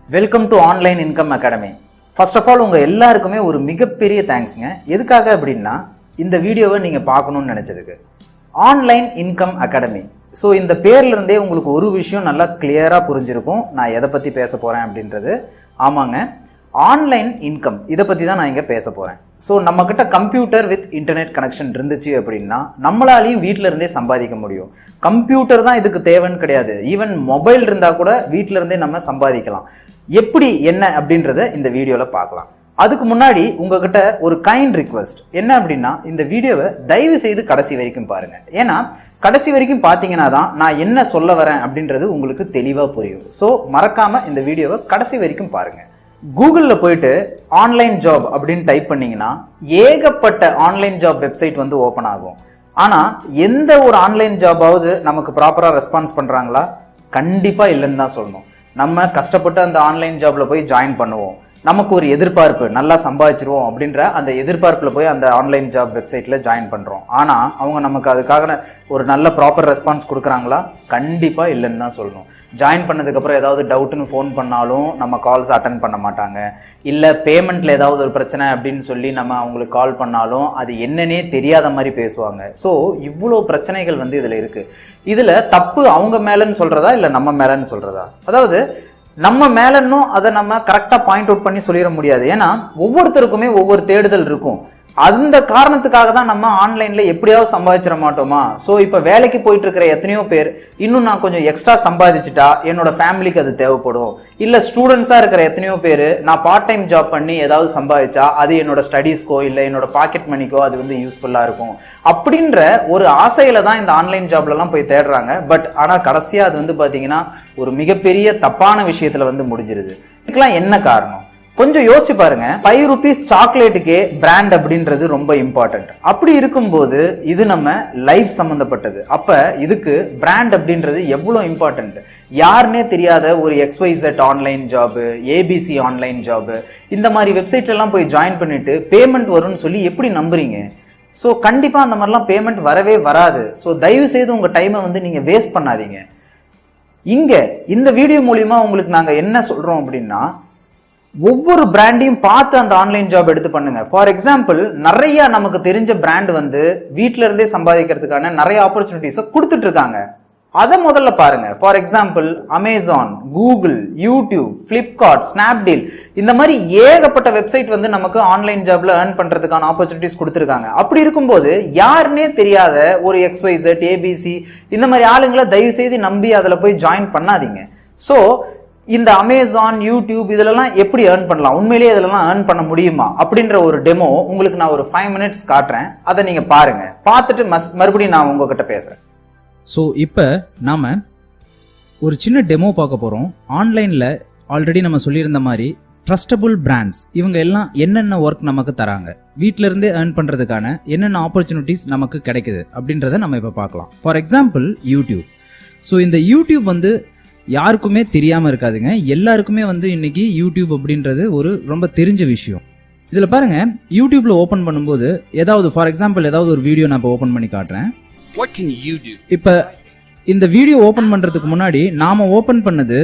Welcome to online income academy. First of all உங்க எல்லாருக்குமே ஒரு மிகப்பெரிய தேங்க்ஸ்ங்க. எதுக்காக அப்படின்னா இந்த வீடியோவை நீங்க பார்க்கணும்னு நினைச்சதுக்கு. Online income academy. ஸோ இந்த பேர்ல இருந்தே உங்களுக்கு ஒரு விஷயம் நல்லா கிளியரா புரிஞ்சிருக்கும் நான் எதை பத்தி பேச போறேன் அப்படின்றது. ஆமாங்க, ஆன்லைன் இன்கம் இதை பத்தி தான் நான் இங்க பேச போறேன். ஸோ நம்ம கிட்ட கம்ப்யூட்டர் வித் இன்டர்நெட் கனெக்ஷன் இருந்துச்சு அப்படின்னா நம்மளாலையும் வீட்டில இருந்தே சம்பாதிக்க முடியும். கம்ப்யூட்டர் தான் இதுக்கு தேவைன்னு கிடையாது, ஈவன் மொபைல் இருந்தா கூட வீட்டில இருந்தே நம்ம சம்பாதிக்கலாம். எப்படி என்ன அப்படின்றத இந்த வீடியோல பார்க்கலாம். அதுக்கு முன்னாடி உங்ககிட்ட ஒரு கைண்ட் ரிக்வெஸ்ட் என்ன அப்படின்னா, இந்த வீடியோவை தயவு செய்து கடைசி வரைக்கும் பாருங்க. ஏன்னா கடைசி வரைக்கும் பாத்தீங்கன்னா தான் நான் என்ன சொல்ல வரேன் அப்படின்றது உங்களுக்கு தெளிவா புரியும். ஸோ மறக்காம இந்த வீடியோவை கடைசி வரைக்கும் பாருங்க. கூகுள்ல போயிட்டு ஆன்லைன் ஜாப் அப்படின்னு டைப் பண்ணீங்கன்னா ஏகப்பட்ட ஆன்லைன் ஜாப் வெப்சைட் வந்து ஓபன் ஆகும். ஆனா எந்த ஒரு ஆன்லைன் ஜாபாவது நமக்கு ப்ராப்பரா ரெஸ்பான்ஸ் பண்றாங்களா? கண்டிப்பா இல்லைன்னு தான் சொல்லணும். நம்ம கஷ்டப்பட்டு அந்த ஆன்லைன் ஜாப்ல போய் ஜாயின் பண்ணுவோம், நமக்கு ஒரு எதிர்பார்ப்பு நல்லா சம்பாதிச்சிருவோம் அப்படின்ற அந்த எதிர்பார்ப்புல போய் அந்த ஆன்லைன் ஜாப் வெப்சைட்ல ஜாயின் பண்றோம். ஆனா அவங்க நமக்கு அதுக்காக ஒரு நல்ல ப்ராப்பர் ரெஸ்பான்ஸ் கொடுக்குறாங்களா? கண்டிப்பா இல்லைன்னு தான் சொல்லணும். ஜாயின் பண்ணதுக்கு அப்புறம் ஏதாவது டவுட்னு ஃபோன் பண்ணாலும் நம்ம கால்ஸ் அட்டன் பண்ண மாட்டாங்க. இல்ல பேமெண்ட்ல ஏதாவது ஒரு பிரச்சனை அப்படின்னு சொல்லி நம்ம அவங்களுக்கு கால் பண்ணாலும் அது என்னன்னே தெரியாத மாதிரி பேசுவாங்க. ஸோ இவ்வளோ பிரச்சனைகள் வந்து இதுல இருக்கு. இதுல தப்பு அவங்க மேலன்னு சொல்றதா இல்ல நம்ம மேலன்னு சொல்றதா? அதாவது நம்ம மேலன்னும் அதை நம்ம கரெக்டா பாயிண்ட் அவுட் பண்ணி சொல்லிட முடியாது. ஏன்னா ஒவ்வொருத்தருக்குமே ஒவ்வொரு தேடுதல் இருக்கும். அந்த காரணத்துக்காக தான் நம்ம ஆன்லைன்ல எப்படியாவது சம்பாதிச்சிட மாட்டோமா? சோ இப்ப வேலைக்கு போயிட்டு இருக்கிற எத்தனையோ பேர் இன்னும் நான் கொஞ்சம் எக்ஸ்ட்ரா சம்பாதிச்சுட்டா என்னோட ஃபேமிலிக்கு அது தேவைப்படும். இல்ல ஸ்டூடெண்ட்ஸா இருக்கிற எத்தனையோ பேர் நான் பார்ட் டைம் ஜாப் பண்ணி ஏதாவது சம்பாதிச்சா அது என்னோட ஸ்டடீஸ்க்கோ இல்ல என்னோட பாக்கெட் மணிக்கோ அது வந்து யூஸ்ஃபுல்லா இருக்கும் அப்படின்ற ஒரு ஆசையில தான் இந்த ஆன்லைன் ஜாப்ல எல்லாம் போய் தேடுறாங்க. பட் ஆனா கடைசியா அது வந்து பாத்தீங்கன்னா ஒரு மிகப்பெரிய தப்பான விஷயத்துல வந்து முடிஞ்சிருது. இதுக்கெல்லாம் என்ன காரணம்? கொஞ்சம் யோசிச்சு பாருங்க. 5 rupees சாக்லேட்டுக்கே பிராண்ட் அப்படின்றது ரொம்ப இம்பார்ட்டன்ட். அப்படி இருக்கும்போது இது நம்ம லைஃப் சம்பந்தப்பட்டது. அப்ப இதுக்கு பிராண்ட் அப்படின்றது எவ்வளவு இம்பார்ட்டன்ட். யாருன்னே தெரியாத ஒரு XYZ online job, ABC online job, இந்த மாதிரி வெப்சைட்ல எல்லாம் போய் ஜாயின் பண்ணிட்டு பேமெண்ட் வரும்னு சொல்லி எப்படி நம்புறீங்க? ஸோ கண்டிப்பா அந்த மாதிரிலாம் பேமெண்ட் வரவே வராது. ஸோ தயவு செய்து உங்க டைமை வந்து நீங்க வேஸ்ட் பண்ணாதீங்க. இங்க இந்த வீடியோ மூலியமா உங்களுக்கு நாங்க என்ன சொல்றோம் அப்படின்னா, ஒவ்வொரு பிராண்டையும் பார்த்து அந்த ஆன்லைன் ஜாப் எடுத்து பண்ணுங்க. ஃபார் எக்ஸாம்பிள் நிறைய நமக்கு தெரிஞ்ச பிராண்ட் வந்து வீட்ல இருந்தே சம்பாதிக்கிறதுக்கான நிறைய ஆப்பர்ச்சுனிட்டிஸை கொடுத்துட்டு இருக்காங்க. அதை முதல்ல பாருங்க. For example Amazon, Google, YouTube, Flipkart, Snapdeal, இந்த மாதிரி ஏகப்பட்ட வெப்சைட் வந்து நமக்கு ஆன்லைன் ஜாப்ல ஏர்ன் பண்றதுக்கான ஆப்பர்ச்சுனிட்டிஸ் கொடுத்துருக்காங்க. அப்படி இருக்கும்போது யாருன்னே தெரியாத ஒரு XYZ, ABC இந்த மாதிரி ஆளுங்களை தயவு செய்து நம்பி அதுல போய் ஜாயின் பண்ணாதீங்க. சோ இந்த அமேசான், யூடியூப் இதுலலாம் எப்படி ஏர்ன் பண்ணலாம், உண்மையிலேயே இதெல்லாம் ஏர்ன் பண்ண முடியுமா அப்படின்ற ஒரு டெமோ உங்களுக்கு நான் ஒரு 5 minutes காட்டுறேன். அதை நீங்க பாருங்க. பார்த்துட்டு மறுபடியும் நான் உங்ககிட்ட பேசுறேன். ஸோ இப்போ நாம ஒரு சின்ன டெமோ பார்க்க போறோம். ஆன்லைன்ல ஆல்ரெடி நம்ம சொல்லியிருந்த மாதிரி ட்ரஸ்டபுள் பிராண்ட்ஸ் இவங்க எல்லாம் என்னென்ன ஒர்க் நமக்கு தராங்க, வீட்டில இருந்தே ஏர்ன் பண்றதுக்கான என்னென்ன ஆப்பர்ச்சுனிட்டிஸ் நமக்கு கிடைக்குது அப்படின்றத நம்ம இப்போ பார்க்கலாம். For example YouTube. ஸோ இந்த யூடியூப் வந்து யாருக்குமே தெரியாம இருக்காதுங்க. எல்லாருக்குமே வந்து இன்னைக்கு யூடியூப் அப்படின்றது ஒரு ரொம்ப தெரிஞ்ச விஷயம். இதுல பாருங்க, யூடியூப்ல ஓபன் பண்ணும்போது ஏதாவது ஃபார் எக்ஸாம்பிள் ஏதாவது ஒரு வீடியோ நான் ஓபன் பண்ணி காட்டுறேன். இப்ப இந்த வீடியோ ஓபன் பண்றதுக்கு முன்னாடி நாம ஓபன் பண்ணது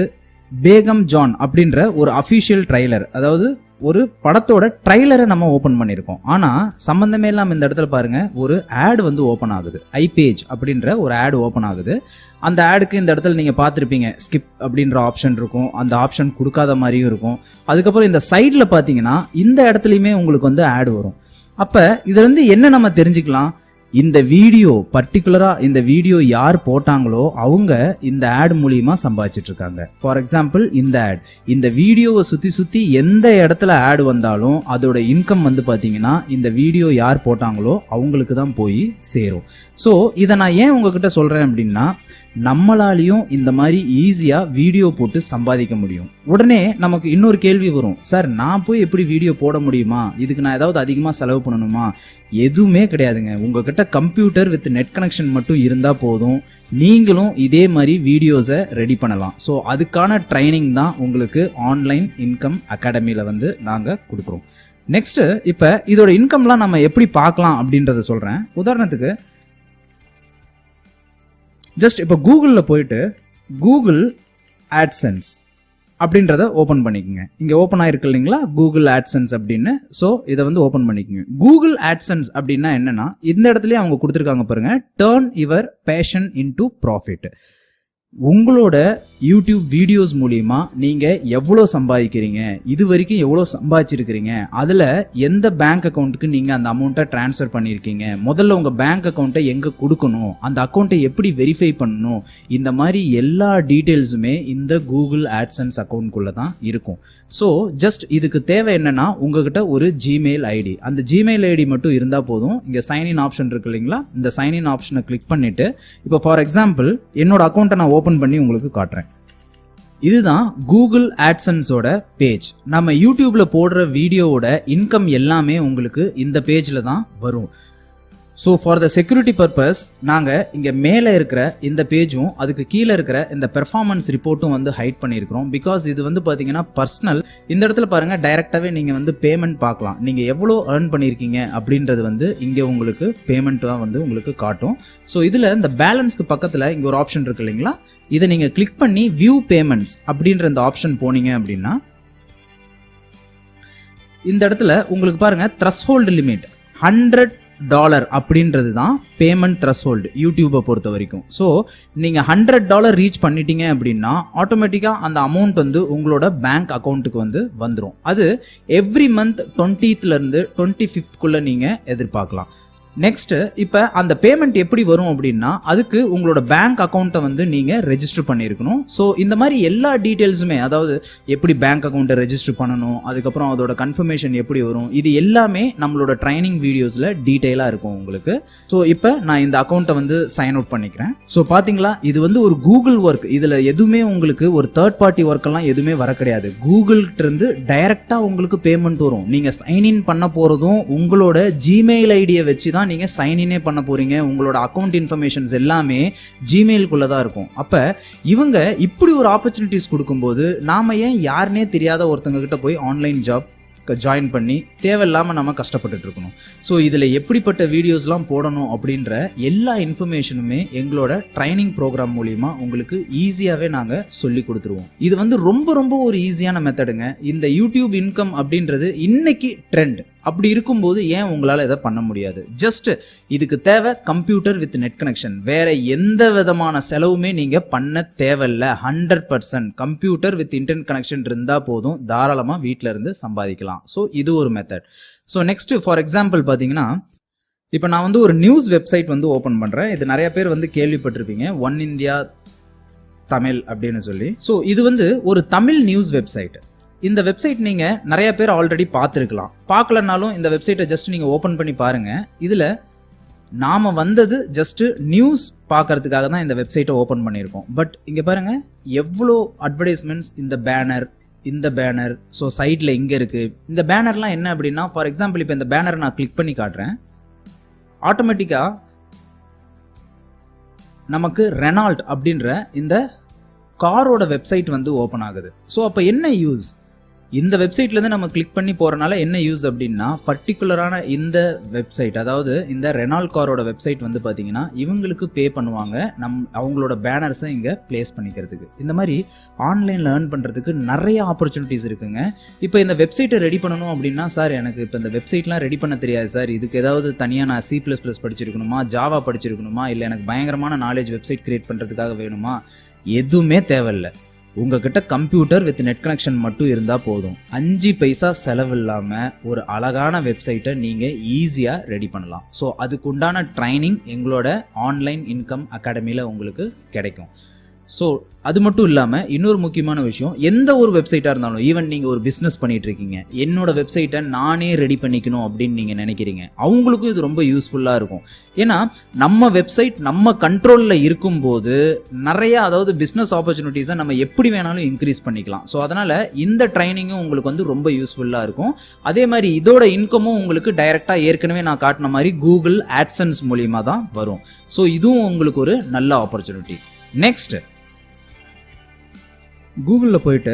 பேகம் ஜான் அப்படின்ற ஒரு அபிஷியல் ட்ரைலர், அதாவது ஒரு படத்தோட ட்ரைலரை நம்ம ஓபன் பண்ணிருக்கோம். ஆனா சம்பந்தமே இல்லாம இந்த இடத்துல பாருங்க ஒரு ஆட் வந்து ஓபன் ஆகுது. ஐபேஜ் அப்படின்ற ஒரு ஆட் ஓபன் ஆகுது. அந்த ஆடுக்கு இந்த இடத்துல நீங்க பார்த்திருப்பீங்க ஸ்கிப் அப்படின்ற ஆப்ஷன் இருக்கும். அந்த ஆப்ஷன் கொடுக்காத மாதிரியும் இருக்கும். அதுக்கப்புறம் இந்த சைட்ல பாத்தீங்கன்னா இந்த இடத்துலயுமே உங்களுக்கு வந்து ஆட் வரும். அப்ப இதுல இருந்து என்ன நம்ம தெரிஞ்சுக்கலாம்? இந்த வீடியோ பர்டிகுலரா இந்த வீடியோ யார் போட்டாங்களோ அவங்க இந்த ஆட் மூலியமா சம்பாதிச்சிட்டு இருக்காங்க. ஃபார் எக்ஸாம்பிள் இந்த ஆட், இந்த வீடியோவை சுத்தி சுத்தி எந்த இடத்துல ஆட் வந்தாலும் அதோட இன்கம் வந்து பாத்தீங்கன்னா இந்த வீடியோ யார் போட்டாங்களோ அவங்களுக்கு தான் போய் சேரும். ஸோ இதை நான் ஏன் உங்ககிட்ட சொல்றேன் அப்படின்னா, நம்மளாலையும் இந்த மாதிரி ஈஸியா வீடியோ போட்டு சம்பாதிக்க முடியும். உடனே நமக்கு இன்னொரு கேள்வி வரும், சார் நான் போய் எப்படி வீடியோ போட முடியுமா, இதுக்கு நான் ஏதாவது அதிகமா செலவு பண்ணணுமா? எதுவுமே கிடையாதுங்க. உங்ககிட்ட கம்ப்யூட்டர் வித் நெட் கனெக்ஷன் மட்டும் இருந்தா போதும், நீங்களும் இதே மாதிரி வீடியோஸை ரெடி பண்ணலாம். ஸோ அதுக்கான ட்ரைனிங் தான் உங்களுக்கு ஆன்லைன் இன்கம் அகாடமியில வந்து நாங்க கொடுக்குறோம். நெக்ஸ்ட் இப்ப இதோட இன்கம்லாம் நம்ம எப்படி பார்க்கலாம் அப்படின்றத சொல்றேன். உதாரணத்துக்கு ஜஸ்ட் இப்போ கூகுளில் போயிட்டு கூகுள் ஆட்சென்ஸ் அப்படின்றத ஓபன் பண்ணிக்கோங்க. இங்க ஓபன் ஆயிருக்கு இல்லைங்களா கூகுள் ஆட்சன்ஸ் அப்படின்னு. ஸோ இதை வந்து ஓபன் பண்ணிக்கோங்க. கூகுள் ஆட்சன்ஸ் அப்படின்னா என்னன்னா, இந்த இடத்துலயே அவங்க கொடுத்துருக்காங்க பாருங்க, turn your fashion into profit. உங்களோட யூடியூப் வீடியோஸ் மூலியமா நீங்க எவ்வளவு சம்பாதிக்கிறீங்க, இது வரைக்கும் எவ்வளவு சம்பாதிச்சிருக்கிறீங்க, அதுல எந்த பேங்க் அக்கௌண்ட்டுக்கு நீங்க அந்த அமௌண்ட்டை டிரான்ஸ்ஃபர் பண்ணிருக்கீங்க, முதல்ல உங்க பேங்க் அக்கௌண்ட்டை எங்க கொடுக்கணும், அந்த அக்கௌண்ட்டை எப்படி வெரிஃபை பண்ணணும், இந்த மாதிரி எல்லா டீடைல்ஸுமே இந்த கூகுள் ஆட்சன்ஸ் அக்கௌண்ட்குள்ள தான் இருக்கும். ஸோ ஜஸ்ட் இதுக்கு தேவை என்னன்னா, உங்ககிட்ட ஒரு ஜிமெயில் ஐடி, அந்த ஜிமெயில் ஐடி மட்டும் இருந்தா போதும். இங்க சைன்இன் ஆப்ஷன் இருக்கு இல்லைங்களா, இந்த சைன்இன் ஆப்ஷனை கிளிக் பண்ணிட்டு, இப்போ ஃபார் எக்ஸாம்பிள் என்னோட அக்கௌண்ட்டை நான் ஓபன் பண்ணி உங்களுக்கு காட்டுறேன். இதுதான் கூகுள் ஆட்சன்ஸோட பேஜ். நம்ம யூடியூப்ல போடுற வீடியோவோட இன்கம் எல்லாமே உங்களுக்கு இந்த பேஜ்ல தான் வரும். So for the security purpose நாங்க இங்க மேல இருக்கிற இந்த பேஜும் அதுக்கு கீழே இருக்கிற இந்த பெர்ஃபார்மன்ஸ் ரிப்போர்ட்டும் வந்து ஹைட் பண்ணியிருக்கிறோம். பிகாஸ் இது வந்து பாத்தீங்கன்னா பர்சனல். இந்த இடத்துல பாருங்க, டைரக்டாவே நீங்க வந்து பேமெண்ட் பார்க்கலாம். நீங்க எவ்வளவு ஏர்ன் பண்ணிருக்கீங்க அப்படின்றது வந்து இங்க உங்களுக்கு பேமெண்ட் தான் வந்து உங்களுக்கு காட்டும். ஸோ இதுல இந்த பேலன்ஸ்க்கு பக்கத்துல இங்க ஒரு ஆப்ஷன் இருக்கு இல்லைங்களா, இதை நீங்க கிளிக் பண்ணி வியூ பேமெண்ட்ஸ் அப்படின்ற இந்த ஆப்ஷன் போனீங்க அப்படின்னா, இந்த இடத்துல உங்களுக்கு பாருங்க த்ரெஷ்ஹோல்டு லிமிட் $100 அப்படின்றது தான் பேமெண்ட் த்ரெஷ்ஹோல்டு யூடியூபை பொறுத்த வரைக்கும். ஸோ நீங்க $100 ரீச் பண்ணிட்டீங்க அப்படின்னா ஆட்டோமேட்டிக்கா அந்த அமௌண்ட் வந்து உங்களோட பேங்க் அக்கௌண்ட்டுக்கு வந்து வந்துடும். அது எவ்ரி மந்த் 20th இருந்து 25th நீங்க எதிர்பார்க்கலாம். நெக்ஸ்ட் இப்ப அந்த பேமெண்ட் எப்படி வரும் அப்படின்னா, அதுக்கு உங்களோட பேங்க் அக்கௌண்ட்டை வந்து நீங்க ரெஜிஸ்டர் பண்ணிருக்கணும். ஸோ இந்த மாதிரி எல்லா டீடைல்ஸுமே, அதாவது எப்படி பேங்க் அக்கௌண்ட்டை ரெஜிஸ்டர் பண்ணணும், அதுக்கப்புறம் அதோட கன்ஃபர்மேஷன் எப்படி வரும், இது எல்லாமே நம்மளோட ட்ரைனிங் வீடியோஸ்ல டீடைலா இருக்கும் உங்களுக்கு. ஸோ இப்ப நான் இந்த அக்கௌண்ட்டை வந்து சைன் அவுட் பண்ணிக்கிறேன். ஸோ பாத்தீங்களா, இது வந்து ஒரு கூகுள் ஒர்க். இதுல எதுவுமே உங்களுக்கு ஒரு தேர்ட் பார்ட்டி ஒர்க் எல்லாம் எதுவுமே வர கிடையாது. கூகுள்கிட்ட இருந்து டைரக்டா உங்களுக்கு பேமெண்ட் வரும். நீங்க சைன் இன் பண்ண போறதும் உங்களோட ஜிமெயில் ஐடியை வச்சு தான் நீங்க சைன் இனே பண்ண போறீங்க. உங்களோட அக்கவுண்ட் இன்ஃபர்மேஷன்ஸ் எல்லாமே ஜிமெயிலுக்குள்ள தான் இருக்கும். அப்ப இவங்க இப்படி ஒரு ஆப்பர்ச்சுனிட்டிஸ் கொடுக்கும்போது நாம ஏன் யாருனே தெரியாத ஒருத்தங்க கிட்ட போய் ஆன்லைன் ஜாப் ஜாயின் பண்ணி தேவையில்லாம நம்ம கஷ்டப்பட்டுட்டு இருக்கணும். ஸோ இதுல எப்படிப்பட்ட வீடியோஸ்லாம் போடணும் அப்படின்ற எல்லா இன்ஃபர்மேஷனுமே எங்களோட ட்ரைனிங் ப்ரோக்ராம் மூலியமா உங்களுக்கு ஈஸியாவே நாங்க சொல்லி கொடுத்துருவோம். இது வந்து ரொம்ப ரொம்ப ஒரு ஈஸியான மெத்தடுங்க. இந்த யூடியூப் இன்கம் அப்படின்றது இன்னைக்கு ட்ரெண்ட். அப்படி இருக்கும்போது ஏன் உங்களால இதை பண்ண முடியாது? ஜஸ்ட் இதுக்கு தேவை கம்ப்யூட்டர் வித் நெட் கனெக்ஷன். வேற எந்த விதமான செலவுமே நீங்க பண்ண தேவையில்ல. 100% கம்ப்யூட்டர் வித் இன்டர்நெட் கனெக்ஷன் இருந்தா போதும், தாராளமா வீட்ல இருந்து சம்பாதிக்கலாம். ஸோ இது ஒரு method. So next for example பாத்தீங்கன்னா, இப்போ நான் வந்து ஒரு நியூஸ் வெப்சைட் வந்து ஓபன் பண்றேன். இது நிறைய பேர் வந்து கேள்விப்பட்டிருப்பீங்க, ஒன் இந்தியா தமிழ் அப்படின்னு சொல்லி. ஸோ இது வந்து ஒரு தமிழ் நியூஸ் வெப்சைட். இந்த வெப்சைட் நீங்க நிறைய பேர் ஆல்ரெடி பார்த்துருக்கலாம். பார்க்கலனாலும் இந்த வெப்சைட்டை ஜஸ்ட் நீங்க ஓபன் பண்ணி பாருங்க. இதுல நாம வந்தது ஜஸ்ட் நியூஸ் பார்க்கறதுக்காக தான் இந்த வெப்சைட்டை ஓபன் பண்ணியிருக்கோம். பட் இங்க பாருங்க எவ்வளோ அட்வர்டைஸ்மெண்ட்ஸ், இந்த பேனர். ஸோ சைட்ல இங்க இருக்கு. இந்த பேனர்லாம் என்ன அப்படின்னா, ஃபார் எக்ஸாம்பிள் இப்போ இந்த பேனர் நான் கிளிக் பண்ணி காட்டுறேன். ஆட்டோமேட்டிக்கா நமக்கு ரெனால்ட் அப்படின்ற இந்த காரோட வெப்சைட் வந்து ஓபன் ஆகுது. ஸோ அப்போ என்ன யூஸ்? இந்த வெப்சைட்ல இருந்து நம்ம கிளிக் பண்ணி போறனால என்ன யூஸ் அப்படின்னா, பர்டிகுலரான இந்த வெப்சைட், அதாவது இந்த ரெனால்ட் காரோட வெப்சைட் வந்து பாத்தீங்கன்னா இவங்களுக்கு பே பண்ணுவாங்க அவங்களோட பேனர்ஸை இங்க பிளேஸ் பண்ணிக்கிறதுக்கு. இந்த மாதிரி ஆன்லைன்ல ஏர்ன் பண்றதுக்கு நிறைய ஆப்பர்ச்சுனிட்டிஸ் இருக்குங்க. இப்போ இந்த வெப்சைட்டை ரெடி பண்ணணும் அப்படின்னா, சார் எனக்கு இப்போ இந்த வெப்சைட்லாம் ரெடி பண்ண தெரியாது சார், இதுக்கு ஏதாவது தனியா நான் C++ படிச்சிருக்கணுமா, ஜாவா படிச்சிருக்கணுமா, இல்லை எனக்கு பயங்கரமான நாலேஜ் வெப்சைட் கிரியேட் பண்றதுக்காக வேணுமா? எதுவுமே தேவையில்லை. உங்ககிட்ட கம்ப்யூட்டர் வித் நெட் கனெக்ஷன் மட்டும் இருந்தா போதும். 5 பைசா செலவு இல்லாம ஒரு அழகான வெப்சைட்டை நீங்க ஈஸியா ரெடி பண்ணலாம். ஸோ அதுக்கு உண்டான ட்ரைனிங் எங்களோட ஆன்லைன் இன்கம் அகாடமியில உங்களுக்கு கிடைக்கும். ஸோ அது மட்டும் இல்லாம இன்னொரு முக்கியமான விஷயம், எந்த ஒரு வெப்சைட்டா இருந்தாலும், ஈவன் நீங்க ஒரு பிசினஸ் பண்ணிட்டு இருக்கீங்க, என்னோட வெப்சைட்டை நானே ரெடி பண்ணிக்கணும் அப்படின்னு நீங்க நினைக்கிறீங்க, அவங்களுக்கும் இது ரொம்ப யூஸ்ஃபுல்லா இருக்கும். ஏன்னா நம்ம வெப்சைட் நம்ம கண்ட்ரோல்ல இருக்கும்போது நிறைய, அதாவது பிசினஸ் ஆப்பர்ச்சுனிட்டிஸை நம்ம எப்படி வேணாலும் இன்க்ரீஸ் பண்ணிக்கலாம். ஸோ அதனால இந்த ட்ரைனிங்கும் உங்களுக்கு வந்து ரொம்ப யூஸ்ஃபுல்லா இருக்கும். அதே மாதிரி இதோட இன்கமும் உங்களுக்கு டைரக்டா ஏற்கனவே நான் காட்டின மாதிரி கூகுள் ஆட்சன்ஸ் மூலியமா தான் வரும். ஸோ இதுவும் உங்களுக்கு ஒரு நல்ல ஆப்பர்ச்சுனிட்டி. நெக்ஸ்ட் கூகுளில் போயிட்டு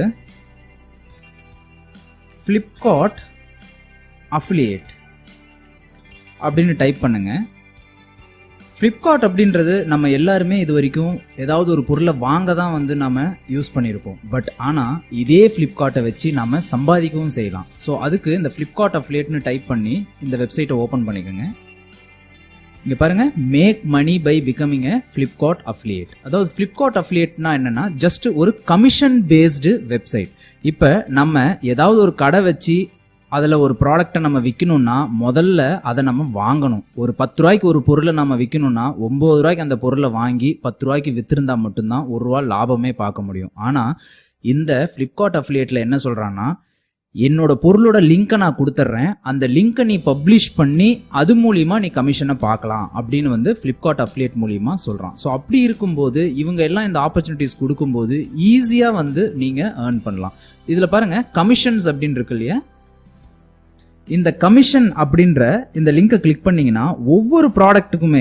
ஃப்ளிப்கார்ட் அப்படின்றது நம்ம எல்லாருமே இது வரைக்கும் ஏதாவது ஒரு பொருளை வாங்க தான் வந்து நம்ம யூஸ் பண்ணியிருப்போம். பட் ஆனால் இதே ஃப்ளிப்கார்ட்டை வச்சு நம்ம சம்பாதிக்கவும் செய்யலாம். ஸோ அதுக்கு இந்த ஃப்ளிப்கார்ட் அஃபிலியேட்னு டைப் பண்ணி இந்த வெப்சைட்டை ஓப்பன் பண்ணிக்கோங்க. இங்கே பாருங்க, make money by becoming a Flipkart affiliate. அதாவது ஃப்ளிப்கார்ட் அஃபிலியேட்னா என்னன்னா ஜஸ்ட் ஒரு கமிஷன் பேஸ்டு வெப்சைட். இப்போ நம்ம ஏதாவது ஒரு கடை வச்சு அதில் ஒரு ப்ராடக்டை நம்ம விற்கணும்னா முதல்ல அதை நம்ம வாங்கணும். ஒரு 10 ரூபாய்க்கு ஒரு பொருளை நம்ம விற்கணும்னா 9 ரூபாய்க்கு அந்த பொருளை வாங்கி 10 ரூபாய்க்கு வித்திருந்தா மட்டும்தான் 1 ரூபா லாபமே பார்க்க முடியும். ஆனால் இந்த ஃப்ளிப்கார்ட் அஃபிலியேட்டில் என்ன சொல்கிறான்னா, என்னோட பொருளோட லிங்கை நான் கொடுத்துட்றேன், அந்த லிங்கை நீ பப்ளிஷ் பண்ணி அது மூலிமா நீ கமிஷனை பார்க்கலாம் அப்படின்னு வந்து ஃப்ளிப்கார்ட் அஃபிலியேட் மூலிமா சொல்கிறான். ஸோ அப்படி இருக்கும்போது இவங்க எல்லாம் இந்த ஆப்பர்ச்சுனிட்டிஸ் கொடுக்கும்போது ஈஸியாக வந்து நீங்கள் ஏர்ன் பண்ணலாம். இதில் பாருங்கள், கமிஷன்ஸ் அப்படின்னு இருக்கு இல்லையா, இந்த கமிஷன் அப்படின்ற இந்த லிங்கை கிளிக் பண்ணீங்கன்னா ஒவ்வொரு ப்ராடக்ட்டுக்குமே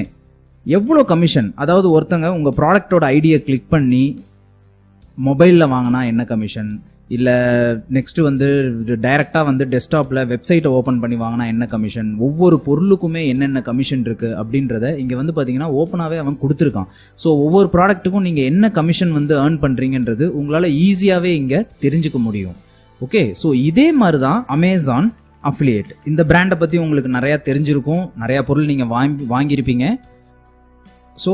எவ்வளோ கமிஷன், அதாவது ஒருத்தங்க உங்கள் ப்ராடக்டோட ஐடியை கிளிக் பண்ணி மொபைலில் வாங்கினா என்ன கமிஷன், இல்லை நெக்ஸ்ட்டு வந்து டைரெக்டாக வந்து டெஸ்க்டாப்பில் வெப்சைட்டை ஓப்பன் பண்ணி வாங்கினா என்ன கமிஷன், ஒவ்வொரு பொருளுக்குமே என்னென்ன கமிஷன் இருக்குது அப்படின்றத இங்கே வந்து பார்த்தீங்கன்னா ஓப்பனாகவே அவன் கொடுத்துருக்கான். ஸோ ஒவ்வொரு ப்ராடக்ட்டுக்கும் நீங்கள் என்ன கமிஷன் வந்து ஏர்ன் பண்ணுறீங்கன்றது உங்களால் ஈஸியாகவே இங்கே தெரிஞ்சுக்க முடியும். ஓகே, ஸோ இதே மாதிரி தான் அமேசான் அஃபிலியேட். இந்த பிராண்டை பற்றி உங்களுக்கு நிறையா தெரிஞ்சிருக்கும், நிறையா பொருள் நீங்கள் வாங்கியிருப்பீங்க. ஸோ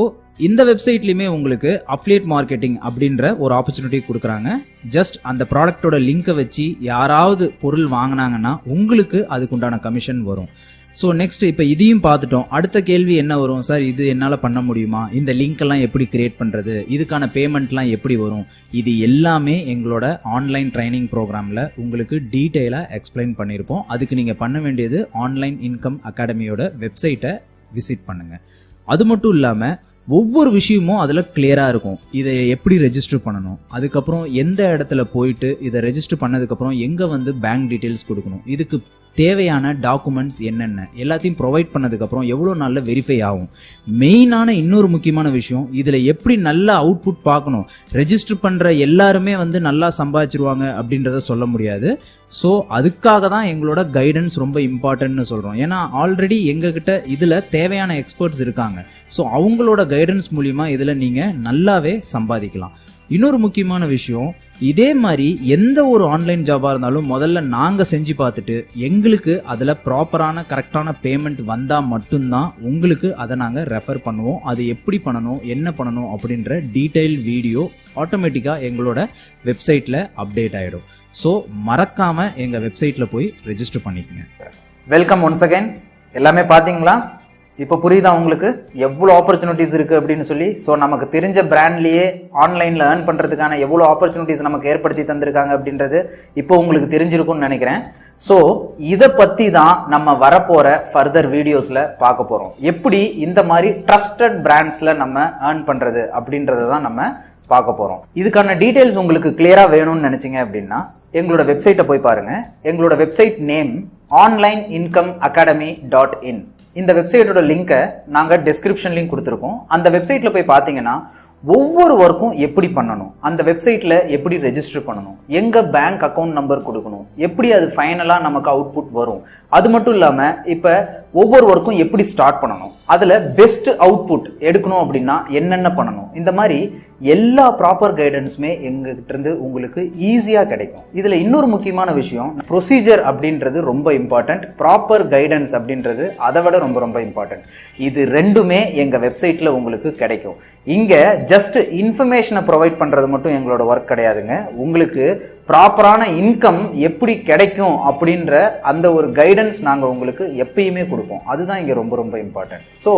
இந்த வெப்சைட்லையுமே உங்களுக்கு அஃபிலியேட் மார்க்கெட்டிங் அப்படின்ற ஒரு ஆப்பர்ச்சுனிட்டி கொடுக்குறாங்க. ஜஸ்ட் அந்த ப்ராடக்டோட லிங்கை வச்சு யாராவது பொருள் வாங்கினாங்கன்னா உங்களுக்கு அதுக்குண்டான கமிஷன் வரும். ஸோ நெக்ஸ்ட் இப்போ இதையும் பார்த்துட்டோம். அடுத்த கேள்வி என்ன வரும், சார் இது என்னால் பண்ண முடியுமா, இந்த லிங்க் எல்லாம் எப்படி கிரியேட் பண்ணுறது, இதுக்கான பேமெண்ட்லாம் எப்படி வரும், இது எல்லாமே எங்களோட ஆன்லைன் ட்ரைனிங் ப்ரோக்ராமில் உங்களுக்கு டீட்டெயிலாக எக்ஸ்பிளைன் பண்ணியிருப்போம். அதுக்கு நீங்கள் பண்ண வேண்டியது ஆன்லைன் இன்கம் அகாடமியோட வெப்சைட்டை விசிட் பண்ணுங்கள். அது மட்டும் இல்லாமல் ஒவ்வொரு விஷயமும் அதில் கிளியராக இருக்கும். இதை எப்படி ரெஜிஸ்டர் பண்ணணும், அதுக்கப்புறம் எந்த இடத்துல போயிட்டு இதை ரெஜிஸ்டர் பண்ணதுக்கப்புறம் எங்கே வந்து பேங்க் டீட்டெயில்ஸ் கொடுக்கணும், இதுக்கு தேவையான டாக்குமெண்ட்ஸ் என்னென்ன எல்லாத்தையும் ப்ரொவைட் பண்ணதுக்கப்புறம் எவ்வளோ நாளில் வெரிஃபை ஆகும். மெயினான இன்னொரு முக்கியமான விஷயம், இதில் எப்படி நல்ல அவுட்புட் பார்க்கணும். ரெஜிஸ்டர் பண்ணுற எல்லாருமே வந்து நல்லா சம்பாதிச்சிருவாங்க அப்படின்றத சொல்ல முடியாது. ஸோ அதுக்காக தான் எங்களோட கைடன்ஸ் ரொம்ப இம்பார்ட்டன்ட்னு சொல்கிறோம். ஏன்னா ஆல்ரெடி எங்ககிட்ட இதில் தேவையான எக்ஸ்பர்ட்ஸ் இருக்காங்க. ஸோ அவங்களோட கைடன்ஸ் மூலிமா இதில் நீங்கள் நல்லாவே சம்பாதிக்கலாம். இன்னொரு முக்கியமான விஷயம், இதே மாதிரி எந்த ஒரு ஆன்லைன் ஜாபாக இருந்தாலும் முதல்ல நாங்கள் செஞ்சு பார்த்துட்டு எங்களுக்கு அதில் ப்ராப்பரான கரெக்டான பேமெண்ட் வந்தால் மட்டும்தான் உங்களுக்கு அதை நாங்கள் ரெஃபர் பண்ணுவோம். அது எப்படி பண்ணணும், என்ன பண்ணணும் அப்படின்ற டீட்டெயில் வீடியோ ஆட்டோமேட்டிக்காக எங்களோட வெப்சைட்டில் அப்டேட் ஆகிடும். ஸோ மறக்காமல் எங்கள் வெப்சைட்டில் போய் ரெஜிஸ்டர் பண்ணிக்கோங்க. Welcome once again. எல்லாமே பார்த்தீங்களா? இப்போ புரியுதா உங்களுக்கு எவ்வளோ ஆப்பர்ச்சுனிட்டிஸ் இருக்குது அப்படின்னு சொல்லி? ஸோ நமக்கு தெரிஞ்ச பிராண்ட்லேயே ஆன்லைனில் ஏர்ன் பண்ணுறதுக்கான எவ்வளோ ஆப்பர்ச்சுனிட்டிஸ் நமக்கு ஏற்படுத்தி தந்திருக்காங்க அப்படின்றது இப்போ உங்களுக்கு தெரிஞ்சிருக்கும்னு நினைக்கிறேன். ஸோ இதை பற்றி தான் நம்ம வரப்போகிற ஃபர்தர் வீடியோஸில் பார்க்க போகிறோம். எப்படி இந்த மாதிரி ட்ரஸ்டட் பிராண்ட்ஸில் நம்ம ஏர்ன் பண்ணுறது அப்படின்றத தான் நம்ம பார்க்க போகிறோம். இதுக்கான டீட்டெயில்ஸ் உங்களுக்கு கிளியராக வேணும்னு நினச்சிங்க அப்படின்னா எங்களோட வெப்சைட்டை போய் பாருங்க. எங்களோட வெப்சைட் நேம் onlineincomeacademy.in. இந்த வெப்சைட்டோட லிங்கை நாங்கள் டிஸ்கிரிப்ஷன் லிங்க் கொடுத்துருக்கோம். அந்த வெப்சைட்டில் போய் பார்த்தீங்கன்னா ஒவ்வொரு ஒர்க்கும் எப்படி பண்ணணும், அந்த வெப்சைட்டில் எப்படி ரெஜிஸ்டர் பண்ணணும், எங்கே பேங்க் அக்கௌண்ட் நம்பர் கொடுக்கணும், எப்படி அது ஃபைனலாக நமக்கு அவுட்புட் வரும், அது மட்டும் இல்லாமல் இப்போ ஒவ்வொரு ஒர்க்கும் எப்படி ஸ்டார்ட் பண்ணணும், அதில் பெஸ்ட் அவுட்புட் எடுக்கணும் அப்படின்னா என்னென்ன பண்ணணும், இந்த மாதிரி எல்லா ப்ராப்பர் கைடன்ஸுமே எங்ககிட்ட இருந்து உங்களுக்கு ஈஸியாக கிடைக்கும். இதில் இன்னொரு முக்கியமான விஷயம், ப்ரொசீஜர் அப்படின்றது ரொம்ப இம்பார்ட்டன்ட், ப்ராப்பர் கைடன்ஸ் அப்படின்றது அதை விட ரொம்ப ரொம்ப இம்பார்ட்டன்ட். இது ரெண்டுமே எங்கள் வெப்சைட்டில் உங்களுக்கு கிடைக்கும். இங்கே ஜஸ்ட் இன்ஃபர்மேஷனை ப்ரொவைட் பண்ணுறது மட்டும் எங்களோட ஒர்க் கிடையாதுங்க. உங்களுக்கு ப்ராப்பரான இன்கம் எப்படி கிடைக்கும் அப்படின்ற அந்த ஒரு கைடன்ஸ் நாங்கள் உங்களுக்கு எப்பயுமே கொடுப்போம். அதுதான் இங்கே ரொம்ப ரொம்ப இம்பார்ட்டன்ட். ஸோ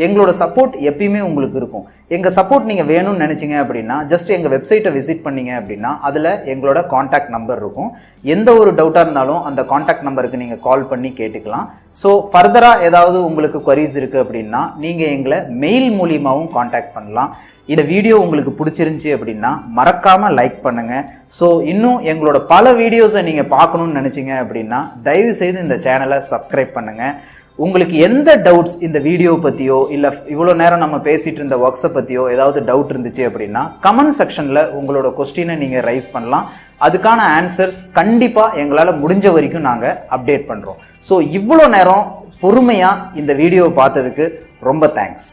எங்களோட சப்போர்ட் எப்பயுமே உங்களுக்கு இருக்கும். எங்கள் சப்போர்ட் நீங்கள் வேணும்னு நினச்சிங்க அப்படின்னா ஜஸ்ட் எங்கள் வெப்சைட்டை விசிட் பண்ணீங்க அப்படின்னா அதில் எங்களோட காண்டாக்ட் நம்பர் இருக்கும். எந்த ஒரு டவுட்டாக இருந்தாலும் அந்த காண்டாக்ட் நம்பருக்கு நீங்கள் கால் பண்ணி கேட்டுக்கலாம். ஸோ ஃபர்தராக ஏதாவது உங்களுக்கு குவரிஸ் இருக்குது அப்படின்னா நீங்கள் எங்களை மெயில் மூலியமாகவும் காண்டாக்ட் பண்ணலாம். இந்த வீடியோ உங்களுக்கு பிடிச்சிருந்துச்சி அப்படின்னா மறக்காம லைக் பண்ணுங்க. ஸோ இன்னும் எங்களோட பல வீடியோஸை நீங்க பார்க்கணும்னு நினைச்சீங்க அப்படின்னா தயவு செய்து இந்த சேனலை சப்ஸ்கிரைப் பண்ணுங்க. உங்களுக்கு எந்த டவுட்ஸ் இந்த வீடியோ பத்தியோ இல்ல இவ்வளவு நேரம் நம்ம பேசிட்டு இருந்த ஒர்க்ஸை பத்தியோ ஏதாவது டவுட் இருந்துச்சு அப்படின்னா கமெண்ட் செக்ஷன்ல உங்களோட கொஸ்டினை நீங்க ரைஸ் பண்ணலாம். அதுக்கான ஆன்சர்ஸ் கண்டிப்பா எங்களால முடிஞ்ச வரைக்கும் நாங்க அப்டேட் பண்றோம். ஸோ இவ்வளோ நேரம் பொறுமையா இந்த வீடியோவை பார்த்ததுக்கு ரொம்ப தேங்க்ஸ்.